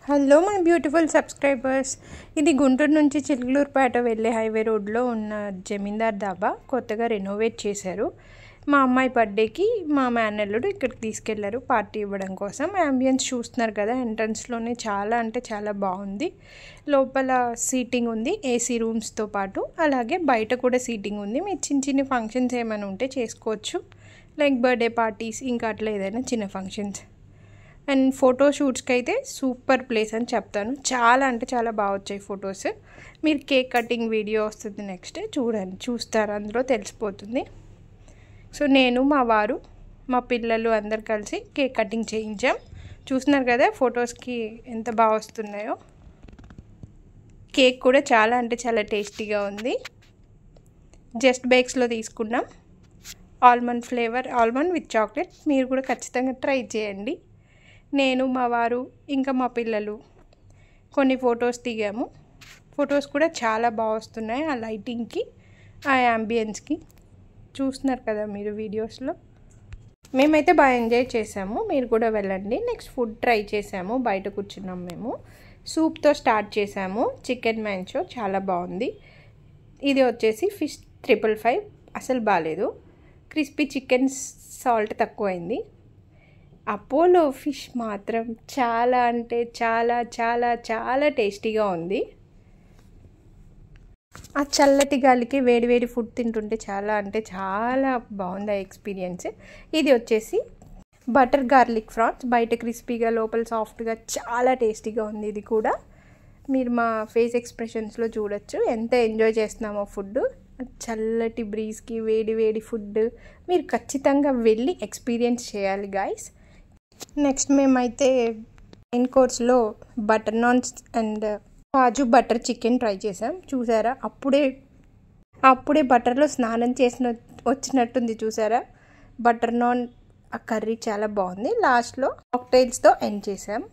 Hello my beautiful subscribers, ఇది గుంటూరు నుంచి చిలుకలూరుపేట వెళ్ళే హైవే రోడ్లో ఉన్న జమీందార్ దాబా కొత్తగా రెనోవేట్ చేశారు. మా అమ్మాయి బర్త్డేకి మా మేనల్లుడు ఇక్కడికి తీసుకెళ్లారు పార్టీ ఇవ్వడం కోసం. అంబియన్స్ చూస్తున్నారు కదా, ఎంట్రన్స్లోనే చాలా అంటే చాలా బాగుంది. లోపల సీటింగ్ ఉంది ఏసీ రూమ్స్తో పాటు, అలాగే బయట కూడా సీటింగ్ ఉంది. మీరు చిన్న చిన్న ఫంక్షన్స్ ఏమైనా ఉంటే చేసుకోవచ్చు, లైక్ బర్త్డే పార్టీస్, ఇంకా అట్లా ఏదైనా చిన్న ఫంక్షన్స్. అండ్ ఫోటో షూట్స్కి అయితే సూపర్ ప్లేస్ అని చెప్తాను. చాలా అంటే చాలా బాగా వచ్చాయి ఫొటోస్. మీరు కేక్ కటింగ్ వీడియో వస్తుంది నెక్స్ట్ డే, చూస్తారు, అందులో తెలిసిపోతుంది. సో నేను, మా వారు, మా పిల్లలు అందరు కలిసి కేక్ కటింగ్ చేయించాం. చూస్తున్నారు కదా ఫొటోస్కి ఎంత బాగా వస్తున్నాయో. కేక్ కూడా చాలా అంటే చాలా టేస్టీగా ఉంది. జస్ట్ బేక్స్లో తీసుకున్నాం. Almond flavour, almond with chocolate. మీరు కూడా ఖచ్చితంగా ట్రై చేయండి. నేను, మా వారు, ఇంకా మా పిల్లలు కొన్ని ఫొటోస్ దిగాము. ఫొటోస్ కూడా చాలా బాగా వస్తున్నాయి ఆ లైటింగ్కి, ఆ యాంబియన్స్కి. చూస్తున్నారు కదా మీరు వీడియోస్లో. మేమైతే బాగా ఎంజాయ్ చేసాము, మీరు కూడా వెళ్ళండి. నెక్స్ట్ ఫుడ్ ట్రై చేసాము, బయట కూర్చున్నాం మేము. సూప్తో స్టార్ట్ చేసాము. చికెన్ మ్యాంచో చాలా బాగుంది. ఇది వచ్చేసి ఫిష్ 555, అసలు బాగాలేదు. క్రిస్పీ చికెన్ సాల్ట్ తక్కువైంది. అపోలో ఫిష్ మాత్రం చాలా అంటే చాలా చాలా చాలా టేస్టీగా ఉంది. ఆ చల్లటి గాలికి వేడి వేడి ఫుడ్ తింటుంటే చాలా అంటే చాలా బాగుంది ఆ ఎక్స్పీరియన్స్. ఇది వచ్చేసి బటర్ గార్లిక్ ఫ్రాన్స్, బయట క్రిస్పీగా లోపల సాఫ్ట్గా చాలా టేస్టీగా ఉంది. ఇది కూడా మీరు మా ఫేస్ ఎక్స్ప్రెషన్స్లో చూడొచ్చు ఎంత ఎంజాయ్ చేస్తున్నామో ఫుడ్. చల్లటి బ్రీజ్కి వేడి వేడి ఫుడ్ మీరు ఖచ్చితంగా వెళ్ళి ఎక్స్పీరియన్స్ చేయాలి గాయస్. నెక్స్ట్ మేమైతే మెయిన్ కోర్స్లో butter naans and kaju butter chicken try చేసాం. చూసారా, అప్పుడే బటర్లో స్నానం వచ్చినట్టుంది. చూసారా, బటర్ నాన్, ఆ కర్రీ చాలా బాగుంది. లాస్ట్లో కాక్టైల్స్తో ఎండ్ చేసాం.